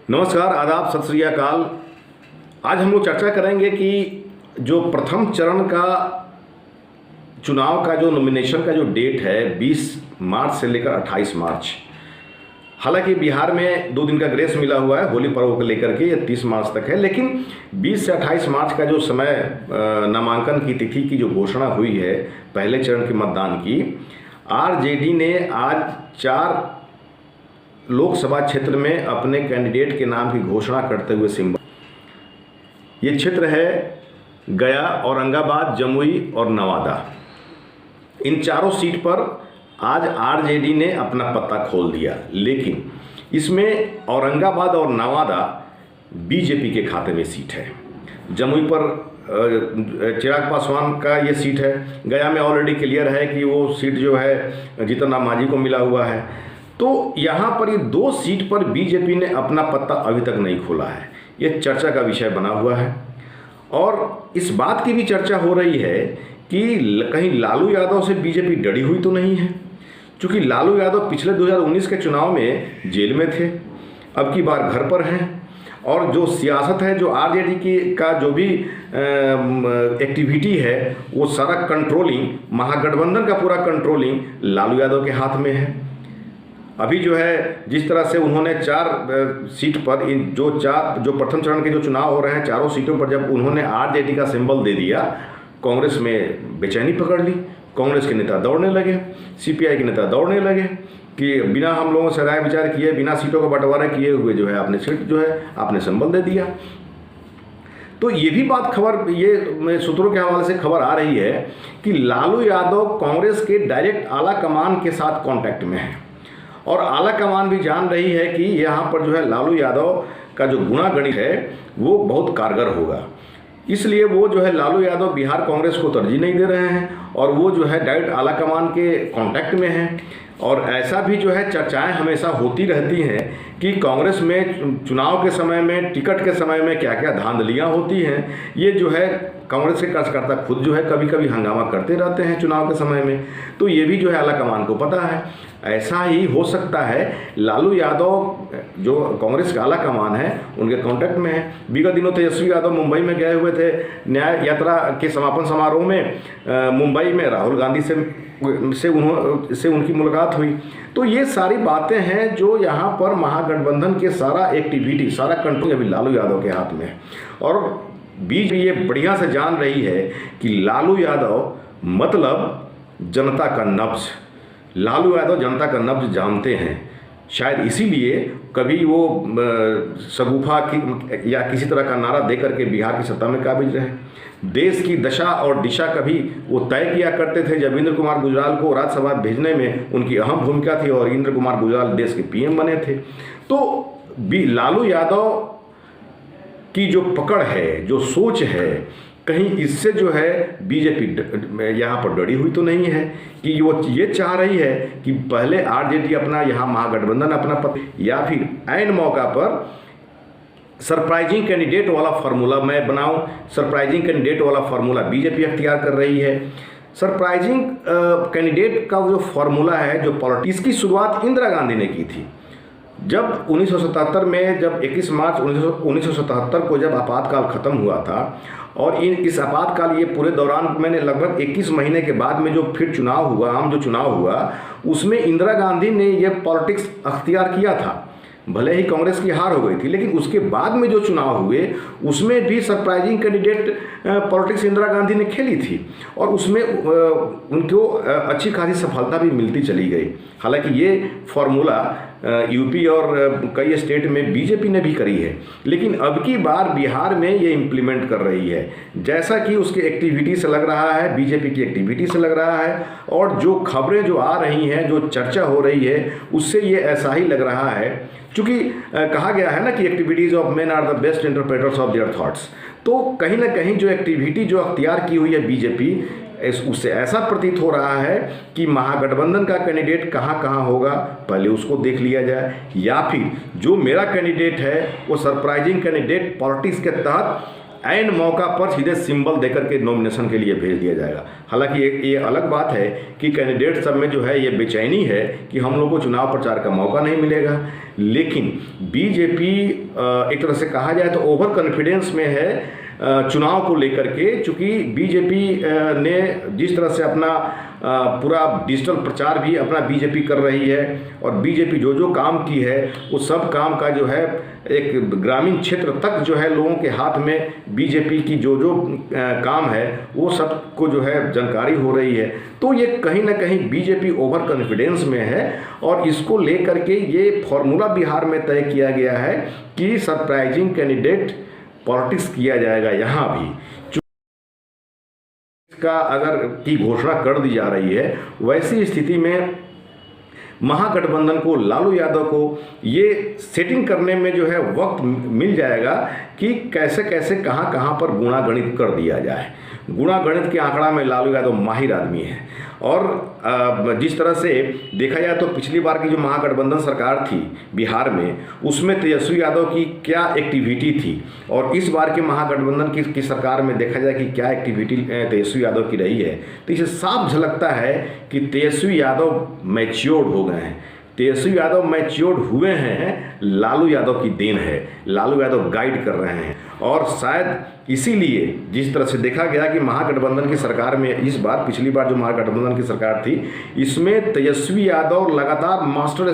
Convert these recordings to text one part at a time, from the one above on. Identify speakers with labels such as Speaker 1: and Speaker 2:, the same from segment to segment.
Speaker 1: नमस्कार, आदाब, सत श्री अकाल। आज हम लोग चर्चा करेंगे कि जो प्रथम चरण का चुनाव का जो नॉमिनेशन का जो डेट है 20 मार्च से लेकर 28 मार्च। हालांकि बिहार में 2 दिन का ग्रेस मिला हुआ है होली पर्व को लेकर के, ये 30 मार्च तक है, लेकिन 20 से 28 मार्च का जो समय नामांकन की तिथि की जो घोषणा हुई है पहले चरण के मतदान की, आरजेडी ने आज 4 लोकसभा क्षेत्र में अपने कैंडिडेट के नाम की घोषणा करते हुए सिंबल, ये क्षेत्र है गया, औरंगाबाद, जमुई और नवादा। इन चारों सीट पर आज आरजेडी ने अपना पत्ता खोल दिया, लेकिन इसमें औरंगाबाद और नवादा बीजेपी के खाते में सीट है। जमुई पर चिराग पासवान का ये सीट है। गया में ऑलरेडी क्लियर है कि वो सीट जो है जीतन राम मांझी को मिला हुआ है। तो यहाँ पर ये 2 सीट पर बीजेपी ने अपना पत्ता अभी तक नहीं खोला है। ये चर्चा का विषय बना हुआ है और इस बात की भी चर्चा हो रही है कि कहीं लालू यादव से बीजेपी डरी हुई तो नहीं है, क्योंकि लालू यादव पिछले 2019 के चुनाव में जेल में थे, अब की बार घर पर हैं और जो सियासत है, जो आरजेडी की का जो भी एक्टिविटी है, वो सारा कंट्रोलिंग, महागठबंधन का पूरा कंट्रोलिंग लालू यादव के हाथ में है। अभी जो है जिस तरह से उन्होंने 4 सीट पर जो प्रथम चरण के जो चुनाव हो रहे हैं, चारों सीटों पर जब उन्होंने आरजेडी का सिंबल दे दिया, कांग्रेस में बेचैनी पकड़ ली। कांग्रेस के नेता दौड़ने लगे, सीपीआई के नेता दौड़ने लगे कि बिना हम लोगों से राय विचार किए, बिना सीटों का बंटवारा किए हुए जो है आपने सीट जो है आपने सिंबल दे दिया। तो ये भी बात खबर, ये सूत्रों के हवाले से खबर आ रही है कि लालू यादव कांग्रेस के डायरेक्ट आला कमान के साथ कांटेक्ट में है और आला कमान भी जान रही है कि यहाँ पर जो है लालू यादव का जो गुणागणित है वो बहुत कारगर होगा। इसलिए वो जो है लालू यादव बिहार कांग्रेस को तरजीह नहीं दे रहे हैं और वो जो है डायरेक्ट आला कमान के कांटेक्ट में हैं। और ऐसा भी जो है चर्चाएं हमेशा होती रहती हैं कि कांग्रेस में चुनाव के समय में, टिकट के समय में क्या क्या धांधलियां होती हैं। ये जो है कांग्रेस के कार्यकर्ता खुद जो है कभी कभी हंगामा करते रहते हैं चुनाव के समय में, तो ये भी जो है आला कमान को पता है। ऐसा ही हो सकता है लालू यादव जो कांग्रेस का आला कमान है उनके कांटेक्ट में है। विगत दिनों तेजस्वी यादव मुंबई में गए हुए थे न्याय यात्रा के समापन समारोह में। मुंबई में राहुल गांधी से उनकी मुलाकात हुई। तो ये सारी बातें हैं जो यहाँ पर महागठबंधन के सारा एक्टिविटी, सारा कंट्रोल अभी लालू यादव के हाथ में है और बीच ये बढ़िया से जान रही है कि लालू यादव मतलब जनता का नब्ज। लालू यादव जनता का नब्ज जानते हैं, शायद इसीलिए कभी वो शगुफा की या किसी तरह का नारा दे करके बिहार की सत्ता में काबिज रहे। देश की दशा और दिशा कभी वो तय किया करते थे जब इंद्र कुमार गुजराल को राज्यसभा भेजने में उनकी अहम भूमिका थी और इंद्र कुमार गुजराल देश के पीएम बने थे। तो लालू यादव की जो पकड़ है, जो सोच है, कहीं इससे जो है बीजेपी यहाँ पर डरी हुई तो नहीं है कि वो ये चाह रही है कि पहले आरजेडी अपना यहाँ महागठबंधन अपना पद, या फिर ऐन मौका पर सरप्राइजिंग कैंडिडेट वाला फार्मूला मैं बनाऊं। सरप्राइजिंग कैंडिडेट वाला फार्मूला बीजेपी अख्तियार कर रही है। सरप्राइजिंग कैंडिडेट का जो फार्मूला है, जो पॉलिटिक्स, इसकी शुरुआत इंदिरा गांधी ने की थी। जब 1977 में, जब 21 मार्च 1977 को जब आपातकाल ख़त्म हुआ था और इस आपातकाल ये पूरे दौरान मैंने लगभग 21 महीने के बाद में जो फिर चुनाव हुआ, आम जो चुनाव हुआ, उसमें इंदिरा गांधी ने ये पॉलिटिक्स अख्तियार किया था। भले ही कांग्रेस की हार हो गई थी, लेकिन उसके बाद में जो चुनाव हुए उसमें भी surprising candidate politics Indira Gandhi ने खेली थी और उसमें उनको अच्छी खासी सफलता भी मिलती चली गई। हालांकि ये फॉर्मूला यूपी और कई स्टेट में बीजेपी ने भी करी है, लेकिन अब की बार बिहार में ये इम्प्लीमेंट कर रही है। जैसा कि उसके एक्टिविटी से लग रहा है, बीजेपी की एक्टिविटी से लग रहा है और जो खबरें जो आ रही हैं, जो चर्चा हो रही है, उससे ये ऐसा ही लग रहा है। क्योंकि कहा गया है ना कि activities of men are the best interpreters of their thoughts. तो कहीं ना कहीं जो एक्टिविटी जो अख्तियार की हुई है बीजेपी, उससे ऐसा प्रतीत हो रहा है कि महागठबंधन का कैंडिडेट कहाँ कहाँ होगा पहले उसको देख लिया जाए, या फिर जो मेरा कैंडिडेट है वो सरप्राइजिंग कैंडिडेट पॉलिटिक्स के तहत ऐन मौका पर सीधे सिंबल देकर के नॉमिनेशन के लिए भेज दिया जाएगा। हालांकि ये अलग बात है कि कैंडिडेट सब में जो है ये बेचैनी है कि हम लोग को चुनाव प्रचार का मौका नहीं मिलेगा, लेकिन बीजेपी एक तरह से कहा जाए तो ओवर कॉन्फिडेंस में है चुनाव को लेकर के। चूँकि बीजेपी ने जिस तरह से अपना पूरा डिजिटल प्रचार भी अपना बीजेपी कर रही है और बीजेपी जो जो काम की है वो सब काम का जो है एक ग्रामीण क्षेत्र तक जो है लोगों के हाथ में बीजेपी की जो जो काम है वो सबको जो है जानकारी हो रही है। तो ये कहीं ना कहीं बीजेपी ओवर कॉन्फिडेंस में है और इसको लेकर के ये फॉर्मूला बिहार में तय किया गया है कि सरप्राइजिंग कैंडिडेट पॉलिटिक्स किया जाएगा। यहाँ भी का अगर की घोषणा कर दी जा रही है, वैसी स्थिति में महागठबंधन को, लालू यादव को ये सेटिंग करने में जो है वक्त मिल जाएगा कि कैसे कैसे कहाँ कहाँ पर गुणा गणित कर दिया जाए। गुणा गणित के आंकड़ा में लालू यादव माहिर आदमी है और जिस तरह से देखा जाए तो पिछली बार की जो महागठबंधन सरकार थी बिहार में, उसमें तेजस्वी यादव की क्या एक्टिविटी थी और इस बार के महागठबंधन की सरकार में देखा जाए कि क्या एक्टिविटी तेजस्वी यादव की रही है, तो इसे साफ झलकता है कि तेजस्वी यादव मैच्योर्ड हो गए हैं। तेजस्वी यादव मैच्योर्ड हुए हैं, लालू यादव की देन है। लालू यादव गाइड कर रहे हैं और शायद इसीलिए जिस तरह से देखा गया कि महागठबंधन की सरकार में इस बार, पिछली बार जो महागठबंधन की सरकार थी, इसमें तेजस्वी यादव लगातार मास्टर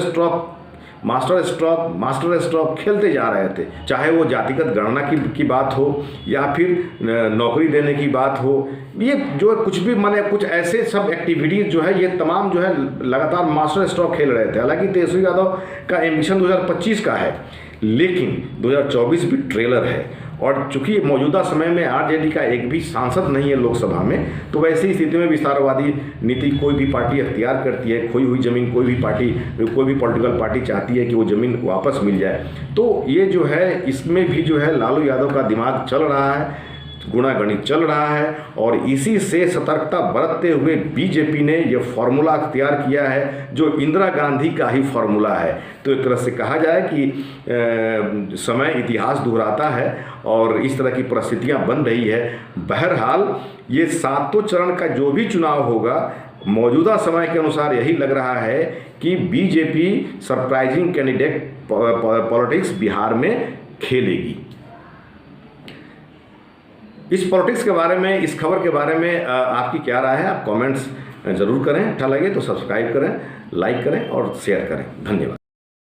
Speaker 1: स्ट्रोक खेलते जा रहे थे। चाहे वो जातिगत गणना की बात हो या फिर नौकरी देने की बात हो, ये जो कुछ भी माने कुछ ऐसे सब एक्टिविटीज़ जो है ये तमाम जो है लगातार मास्टर स्ट्रोक खेल रहे थे। हालांकि तेजस्वी यादव का एम्बिशन 2025 का है, लेकिन 2024 भी ट्रेलर है और चूंकि मौजूदा समय में आरजेडी का एक भी सांसद नहीं है लोकसभा में, तो वैसी स्थिति में विस्तारवादी नीति कोई भी पार्टी अख्तियार करती है। खोई हुई ज़मीन कोई भी पॉलिटिकल पार्टी चाहती है कि वो ज़मीन वापस मिल जाए। तो ये जो है इसमें भी जो है लालू यादव का दिमाग चल रहा है, गुणागणित चल रहा है और इसी से सतर्कता बरतते हुए बीजेपी ने यह फॉर्मूला अख्तियार किया है जो इंदिरा गांधी का ही फॉर्मूला है। तो एक तरह से कहा जाए कि समय इतिहास दोहराता है और इस तरह की परिस्थितियां बन रही है। बहरहाल ये सातों चरण का जो भी चुनाव होगा, मौजूदा समय के अनुसार यही लग रहा है कि BJP surprising candidate politics Bihar में खेलेगी। इस पॉलिटिक्स के बारे में, इस खबर के बारे में आपकी क्या राय है? आप कमेंट्स ज़रूर करें। अच्छा लगे तो सब्सक्राइब करें, लाइक करें और शेयर करें। धन्यवाद।